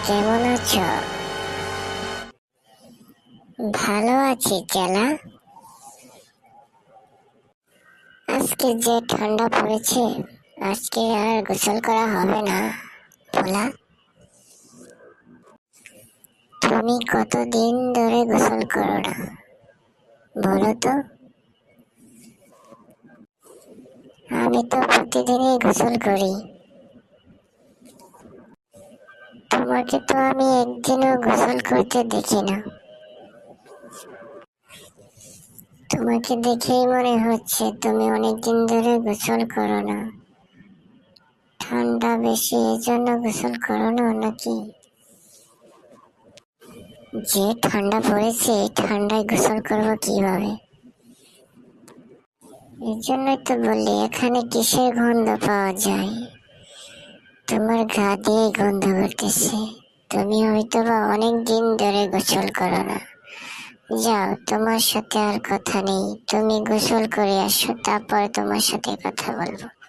কেমন আছো? ভালো আছি চেলা। আজকে যে ঠান্ডা পড়েছে, আজকে আর গোসল করা হবে না ভোলা। তুমি কতদিন ধরে গোসল করো না বলো তো? আমি তো প্রতিদিনই গোসল করি। তোমাকে তো আমি একদিনও গোসল করতে দেখি না। তোমাকে দেখেই মনে হচ্ছে তুমি অনেকদিন ধরে গোসল করো না। ঠান্ডা বেশি এজন্য গোসল করো না নাকি? যে ঠান্ডা পড়েছে এই ঠান্ডায় গোসল করবো কিভাবে? এই জন্যই তো বললি এখানে কিসের গন্ধ পাওয়া যায়? তোমার গা দিয়ে গন্ধ করতেছে। তুমি হয়তো বা অনেক দিন ধরে গোসল করো না। যাও, তোমার সাথে আর কথা নেই। তুমি গোসল করে আসো, তারপরে তোমার সাথে কথা বলবো।